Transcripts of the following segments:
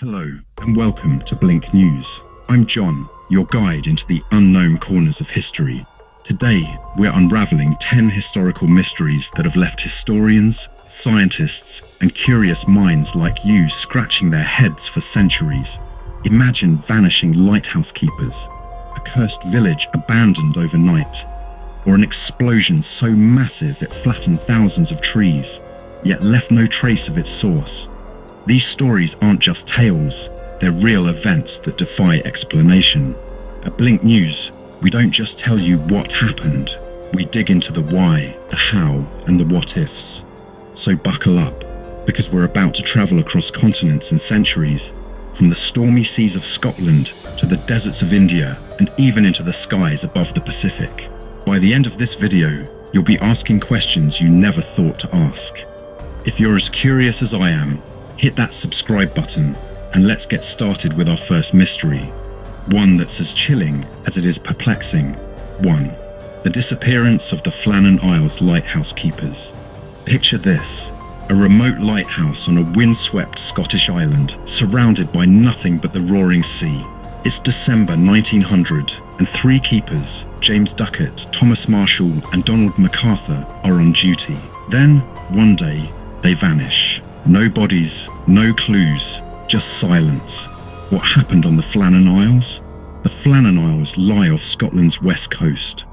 Hello and welcome to Blink News. I'm John, your guide into the unknown corners of history. Today, we're unraveling 10 historical mysteries that have left historians, scientists, and curious minds like you scratching their heads for centuries. Imagine vanishing lighthouse keepers, a cursed village abandoned overnight, or an explosion so massive it flattened thousands of trees, yet left no trace of its source. These stories aren't just tales, they're real events that defy explanation. At Blink News, we don't just tell you what happened, we dig into the why, the how, and the what ifs. So buckle up, because we're about to travel across continents and centuries, from the stormy seas of Scotland to the deserts of India and even into the skies above the Pacific. By the end of this video, you'll be asking questions you never thought to ask. If you're as curious as I am, hit that subscribe button and let's get started with our first mystery. One that's as chilling as it is perplexing. 1. The disappearance of the Flannan Isles lighthouse keepers. Picture this, a remote lighthouse on a windswept Scottish island surrounded by nothing but the roaring sea. It's December 1900 and three keepers, James Duckett, Thomas Marshall and Donald MacArthur, are on duty. Then, one day, they vanish. No bodies, no clues, just silence. What happened on the Flannan Isles? The Flannan Isles lie off Scotland's west coast,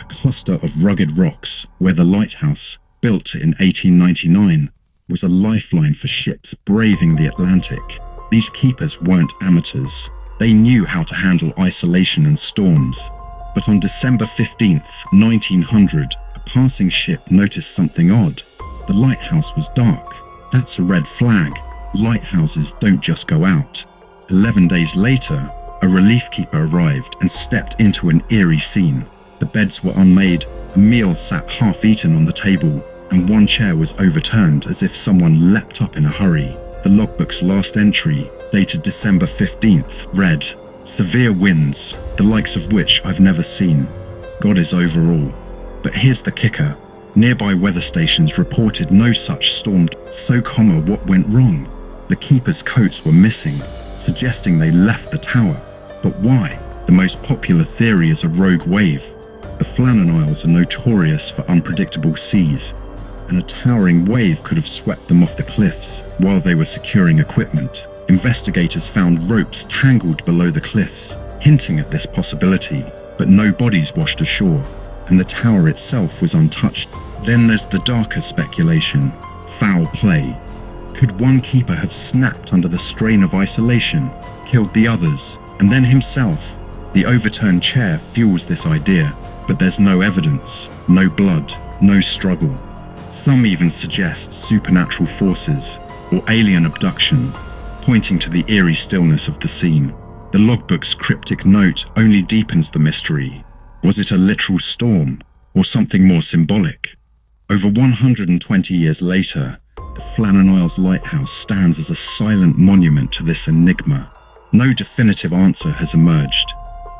a cluster of rugged rocks where the lighthouse, built in 1899, was a lifeline for ships braving the Atlantic. These keepers weren't amateurs. They knew how to handle isolation and storms. But on December 15th, 1900, a passing ship noticed something odd. The lighthouse was dark. That's a red flag. Lighthouses don't just go out. 11 days later, a relief keeper arrived and stepped into an eerie scene. The beds were unmade, a meal sat half-eaten on the table, and one chair was overturned as if someone leapt up in a hurry. The logbook's last entry, dated December 15th, read, "Severe winds, the likes of which I've never seen. God is over all." But here's the kicker. Nearby weather stations reported no such storm, so what went wrong? The keepers' coats were missing, suggesting they left the tower. But why? The most popular theory is a rogue wave. The Flannan Isles are notorious for unpredictable seas, and a towering wave could have swept them off the cliffs while they were securing equipment. Investigators found ropes tangled below the cliffs, hinting at this possibility, but no bodies washed ashore, and the tower itself was untouched. Then there's the darker speculation, foul play. Could one keeper have snapped under the strain of isolation, killed the others, and then himself? The overturned chair fuels this idea, but there's no evidence, no blood, no struggle. Some even suggest supernatural forces or alien abduction, pointing to the eerie stillness of the scene. The logbook's cryptic note only deepens the mystery. Was it a literal storm or something more symbolic? Over 120 years later, the Flannan Isles lighthouse stands as a silent monument to this enigma. No definitive answer has emerged,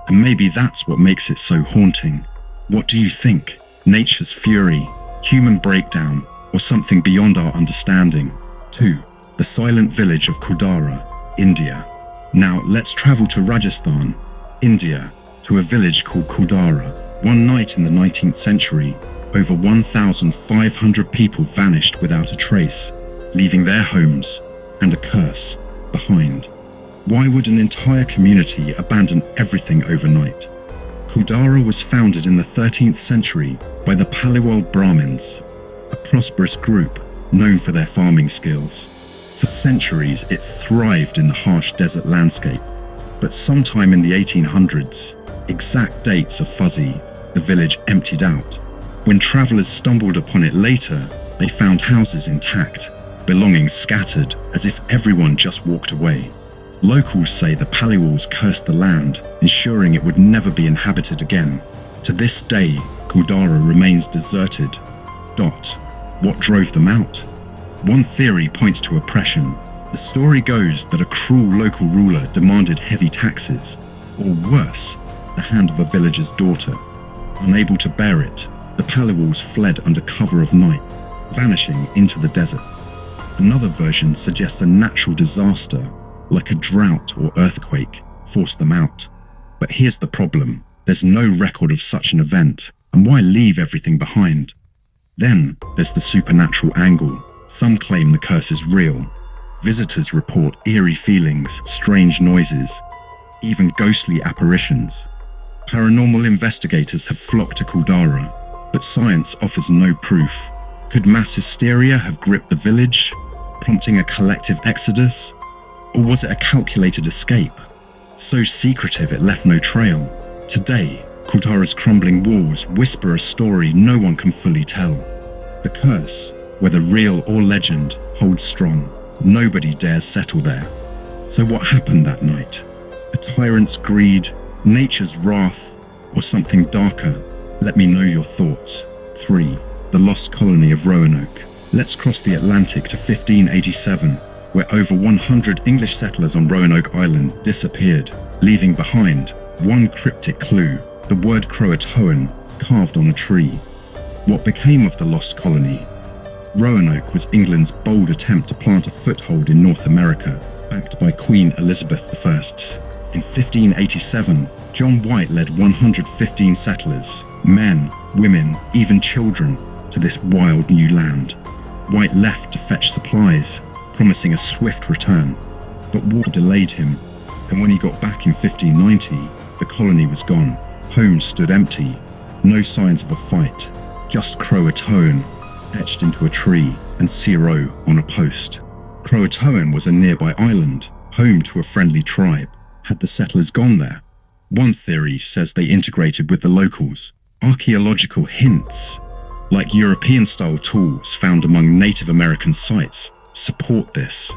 and maybe that's what makes it so haunting. What do you think? Nature's fury, human breakdown, or something beyond our understanding? 2. The silent village of Kudara, India. Now let's travel to Rajasthan, India, to a village called Kudara. One night in the 19th century, over 1,500 people vanished without a trace, leaving their homes and a curse behind. Why would an entire community abandon everything overnight? Kudara was founded in the 13th century by the Paliwal Brahmins, a prosperous group known for their farming skills. For centuries, it thrived in the harsh desert landscape, but sometime in the 1800s, exact dates are fuzzy, the village emptied out. When travelers stumbled upon it later, they found houses intact, belongings scattered as if everyone just walked away. Locals say the Paliwals cursed the land, ensuring it would never be inhabited again. To this day, Kudara remains deserted. What drove them out? One theory points to oppression. The story goes that a cruel local ruler demanded heavy taxes, or worse, the hand of a villager's daughter. Unable to bear it, the Paliwals fled under cover of night, vanishing into the desert. Another version suggests a natural disaster, like a drought or earthquake, forced them out. But here's the problem. There's no record of such an event, and why leave everything behind? Then there's the supernatural angle. Some claim the curse is real. Visitors report eerie feelings, strange noises, even ghostly apparitions. Paranormal investigators have flocked to Caldara, but science offers no proof. Could mass hysteria have gripped the village, prompting a collective exodus? Or was it a calculated escape, so secretive it left no trail? Today, Caldara's crumbling walls whisper a story no one can fully tell. The curse, whether real or legend, holds strong. Nobody dares settle there. So what happened that night? A tyrant's greed, nature's wrath, or something darker? Let me know your thoughts. 3. The lost colony of Roanoke. Let's cross the Atlantic to 1587, where over 100 English settlers on Roanoke Island disappeared, leaving behind one cryptic clue, the word Croatoan carved on a tree. What became of the lost colony? Roanoke was England's bold attempt to plant a foothold in North America, backed by Queen Elizabeth I. In 1587, John White led 115 settlers, men, women, even children, to this wild new land. White left to fetch supplies, promising a swift return, but war delayed him, and when he got back in 1590, the colony was gone. Homes stood empty, no signs of a fight, just Croatoan etched into a tree and Zero on a post. Croatoan was a nearby island, home to a friendly tribe. Had the settlers gone there? One theory says they integrated with the locals. Archaeological hints, like European-style tools found among Native American sites, support this.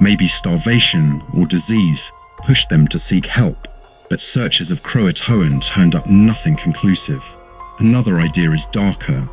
Maybe starvation or disease pushed them to seek help, but searches of Croatoan turned up nothing conclusive. Another idea is darker.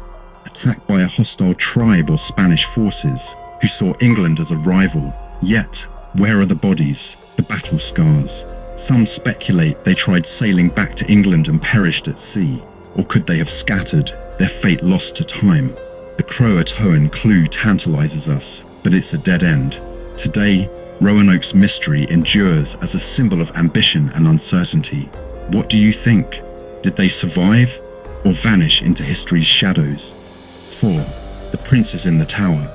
Attacked by a hostile tribe or Spanish forces who saw England as a rival. Yet, where are the bodies, the battle scars? Some speculate they tried sailing back to England and perished at sea, or could they have scattered, their fate lost to time? The Croatoan clue tantalizes us, but it's a dead end. Today, Roanoke's mystery endures as a symbol of ambition and uncertainty. What do you think? Did they survive, or vanish into history's shadows? 4. The Princes in the Tower.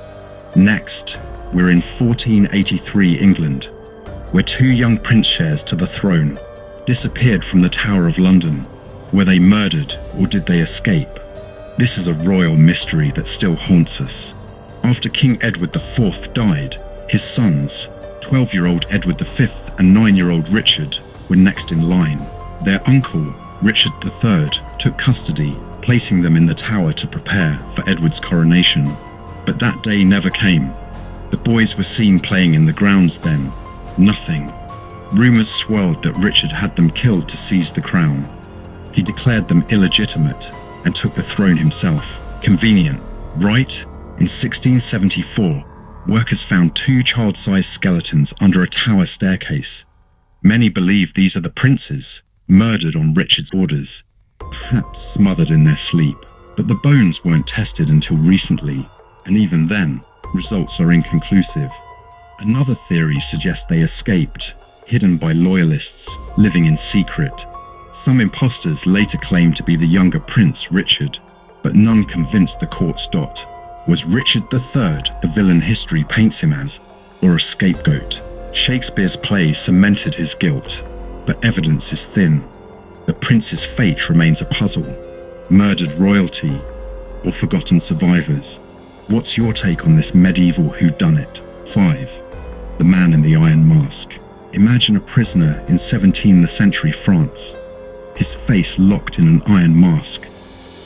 Next, we're in 1483 England, where 2 young prince heirs to the throne disappeared from the Tower of London. Were they murdered, or did they escape? This is a royal mystery that still haunts us. After King Edward IV died, his sons, 12-year-old Edward V and 9-year-old Richard, were next in line. Their uncle, Richard III, took custody, placing them in the tower to prepare for Edward's coronation. But that day never came. The boys were seen playing in the grounds then. Nothing. Rumours swirled that Richard had them killed to seize the crown. He declared them illegitimate and took the throne himself. Convenient, right? In 1674, workers found 2 child-sized skeletons under a tower staircase. Many believe these are the princes, murdered on Richard's orders, perhaps smothered in their sleep. But the bones weren't tested until recently, and even then, results are inconclusive. Another theory suggests they escaped, hidden by loyalists, living in secret. Some imposters later claimed to be the younger prince, Richard, but none convinced the court's dot. Was Richard III the villain history paints him as, or a scapegoat? Shakespeare's play cemented his guilt, but evidence is thin. The prince's fate remains a puzzle. Murdered royalty, or forgotten survivors? What's your take on this medieval whodunit? 5. The Man in the Iron Mask. Imagine a prisoner in 17th century France. His face locked in an iron mask.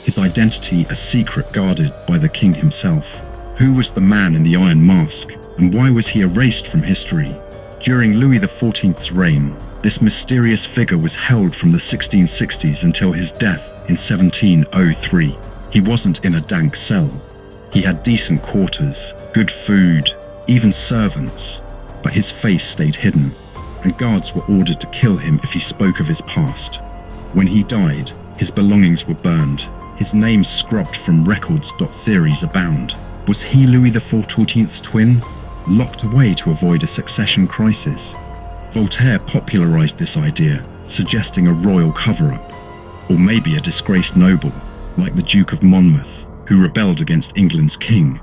His identity a secret guarded by the king himself. Who was the man in the iron mask, and why was he erased from history? During Louis XIV's reign, this mysterious figure was held from the 1660s until his death in 1703. He wasn't in a dank cell. He had decent quarters, good food, even servants, but his face stayed hidden, and guards were ordered to kill him if he spoke of his past. When he died, his belongings were burned, his name scrubbed from records. Theories abound. Was he Louis XIV's twin, locked away to avoid a succession crisis? Voltaire popularized this idea, suggesting a royal cover-up, or maybe a disgraced noble, like the Duke of Monmouth, who rebelled against England's king.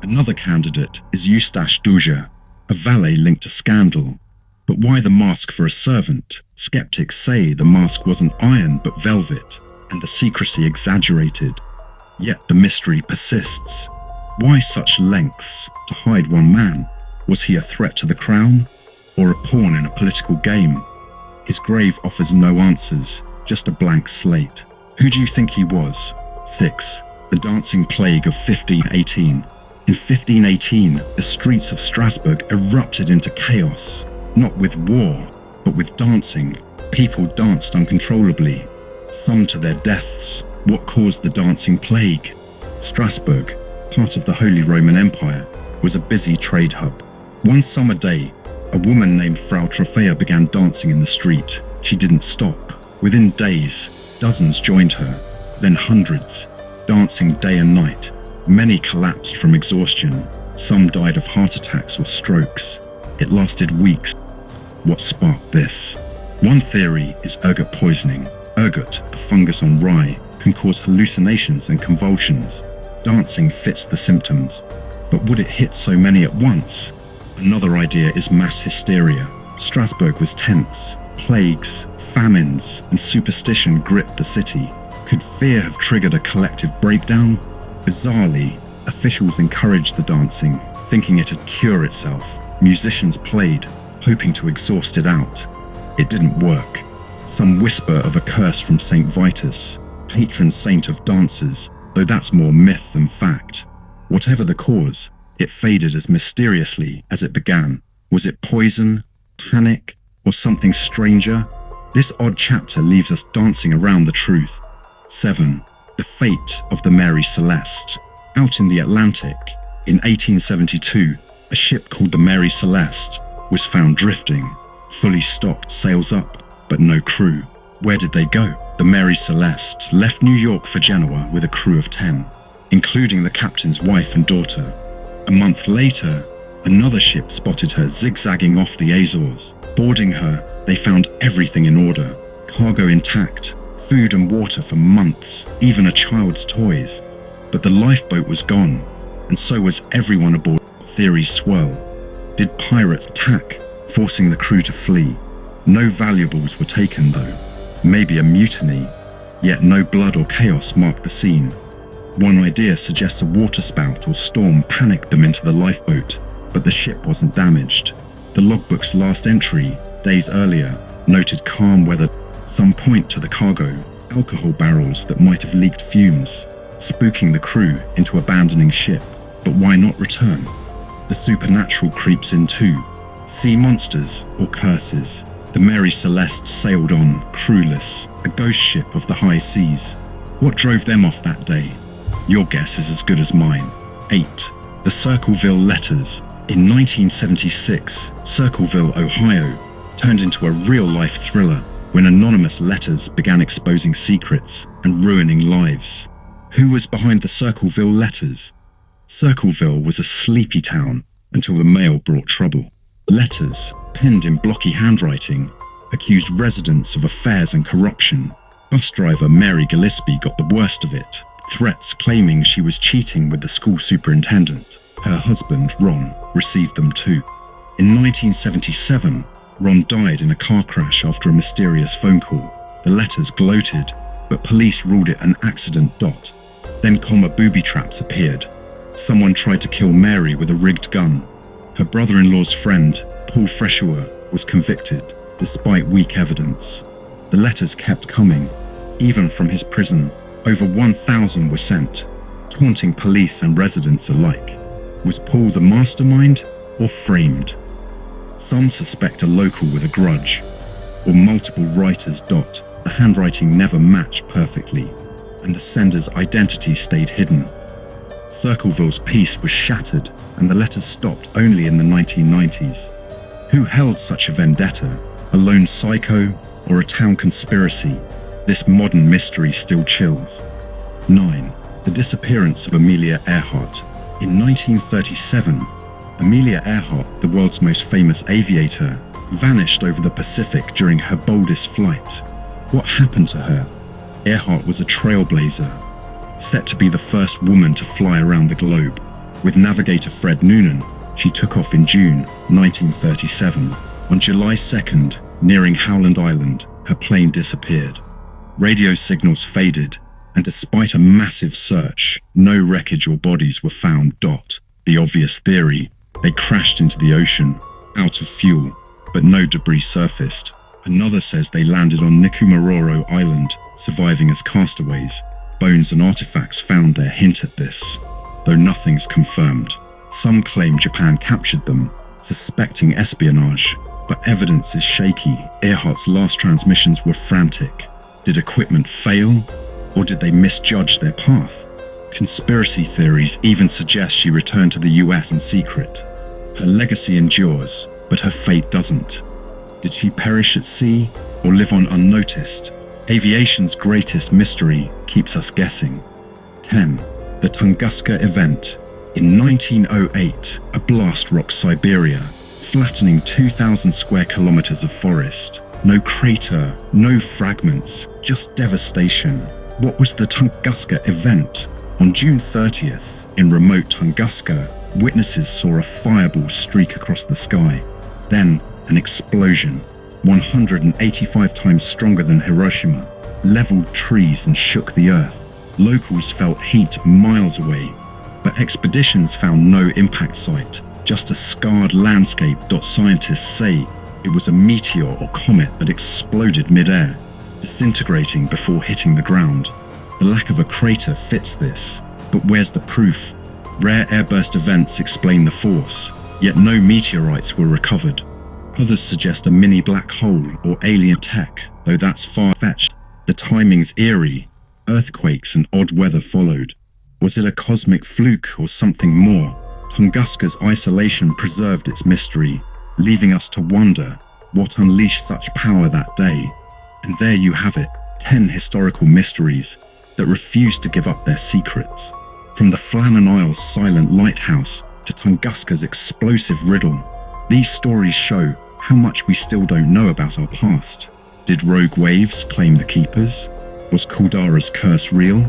Another candidate is Eustache Douger, a valet linked to scandal. But why the mask for a servant? Skeptics say the mask wasn't iron but velvet, and the secrecy exaggerated. Yet the mystery persists. Why such lengths to hide one man? Was he a threat to the crown, or a pawn in a political game? His grave offers no answers, just a blank slate. Who do you think he was? 6. The Dancing Plague of 1518. In 1518, the streets of Strasbourg erupted into chaos, not with war, but with dancing. People danced uncontrollably, some to their deaths. What caused the Dancing Plague? Strasbourg, part of the Holy Roman Empire, was a busy trade hub. One summer day, a woman named Frau Trophea began dancing in the street. She didn't stop. Within days, dozens joined her, then hundreds, dancing day and night. Many collapsed from exhaustion. Some died of heart attacks or strokes. It lasted weeks. What sparked this? One theory is ergot poisoning. Ergot, a fungus on rye, can cause hallucinations and convulsions. Dancing fits the symptoms. But would it hit so many at once? Another idea is mass hysteria. Strasbourg was tense. Plagues, famines, and superstition gripped the city. Could fear have triggered a collective breakdown? Bizarrely, officials encouraged the dancing, thinking it'd cure itself. Musicians played, hoping to exhaust it out. It didn't work. Some whisper of a curse from Saint Vitus, patron saint of dancers, though that's more myth than fact. Whatever the cause, it faded as mysteriously as it began. Was it poison, panic, or something stranger? This odd chapter leaves us dancing around the truth. 7. The fate of the Mary Celeste. Out in the Atlantic, in 1872, a ship called the Mary Celeste was found drifting, fully stocked, sails up, but no crew. Where did they go? The Mary Celeste left New York for Genoa with a crew of 10, including the captain's wife and daughter. A month later, another ship spotted her zigzagging off the Azores. Boarding her, they found everything in order, cargo intact, food and water for months, even a child's toys. But the lifeboat was gone, and so was everyone aboard. Theories swirl. Did pirates attack, forcing the crew to flee? No valuables were taken though. Maybe a mutiny, yet no blood or chaos marked the scene. One idea suggests a waterspout or storm panicked them into the lifeboat, but the ship wasn't damaged. The logbook's last entry, days earlier, noted calm weather. Some point to the cargo, alcohol barrels that might have leaked fumes, spooking the crew into abandoning ship. But why not return? The supernatural creeps in too. Sea monsters or curses. The Mary Celeste sailed on, crewless, a ghost ship of the high seas. What drove them off that day? Your guess is as good as mine. 8. The Circleville Letters. In 1976, Circleville, Ohio, turned into a real-life thriller when anonymous letters began exposing secrets and ruining lives. Who was behind the Circleville Letters? Circleville was a sleepy town until the mail brought trouble. Letters, penned in blocky handwriting, accused residents of affairs and corruption. Bus driver Mary Gillespie got the worst of it, threats claiming she was cheating with the school superintendent. Her husband, Ron, received them too. In 1977, Ron died in a car crash after a mysterious phone call. The letters gloated, but police ruled it an accident. Then booby traps appeared. Someone tried to kill Mary with a rigged gun. Her brother-in-law's friend, Paul Freshour, was convicted, despite weak evidence. The letters kept coming, even from his prison. Over 1,000 were sent, taunting police and residents alike. Was Paul the mastermind or framed? Some suspect a local with a grudge, or multiple writers. The handwriting never matched perfectly, and the sender's identity stayed hidden. Circleville's peace was shattered, and the letters stopped only in the 1990s. Who held such a vendetta? A lone psycho or a town conspiracy? This modern mystery still chills. 9. The disappearance of Amelia Earhart. In 1937, Amelia Earhart, the world's most famous aviator, vanished over the Pacific during her boldest flight. What happened to her? Earhart was a trailblazer, set to be the first woman to fly around the globe. With navigator Fred Noonan, she took off in June 1937. On July 2nd, nearing Howland Island, her plane disappeared. Radio signals faded, and despite a massive search, no wreckage or bodies were found. The obvious theory: they crashed into the ocean, out of fuel, but no debris surfaced. Another says they landed on Nikumaroro Island, surviving as castaways. Bones and artifacts found there hint at this, though nothing's confirmed. Some claim Japan captured them, suspecting espionage, but evidence is shaky. Earhart's last transmissions were frantic. Did equipment fail, or did they misjudge their path? Conspiracy theories even suggest she returned to the US in secret. Her legacy endures, but her fate doesn't. Did she perish at sea, or live on unnoticed? Aviation's greatest mystery keeps us guessing. 10. The Tunguska Event. In 1908, a blast rocked Siberia, flattening 2,000 square kilometers of forest. No crater, no fragments, just devastation. What was the Tunguska Event? On June 30th, in remote Tunguska, witnesses saw a fireball streak across the sky. Then, an explosion, 185 times stronger than Hiroshima, leveled trees and shook the earth. Locals felt heat miles away, but expeditions found no impact site, just a scarred landscape. Scientists say it was a meteor or comet that exploded mid-air, disintegrating before hitting the ground. The lack of a crater fits this, but where's the proof? Rare airburst events explain the force, yet no meteorites were recovered. Others suggest a mini black hole or alien tech, though that's far-fetched. The timing's eerie. Earthquakes and odd weather followed. Was it a cosmic fluke or something more? Tunguska's isolation preserved its mystery, leaving us to wonder what unleashed such power that day. And there you have it, 10 historical mysteries that refuse to give up their secrets. From the Flannan Isles' silent lighthouse to Tunguska's explosive riddle, these stories show how much we still don't know about our past. Did rogue waves claim the keepers? Was Caldara's curse real?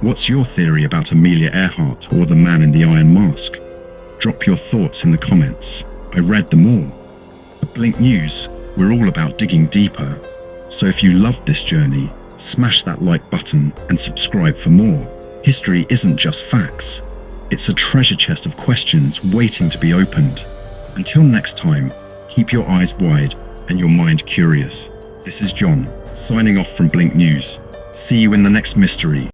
What's your theory about Amelia Earhart or the man in the iron mask? Drop your thoughts in the comments. I read them all. At Blink News, we're all about digging deeper. So if you loved this journey, smash that like button and subscribe for more. History isn't just facts. It's a treasure chest of questions waiting to be opened. Until next time, keep your eyes wide and your mind curious. This is John, signing off from Blink News. See you in the next mystery.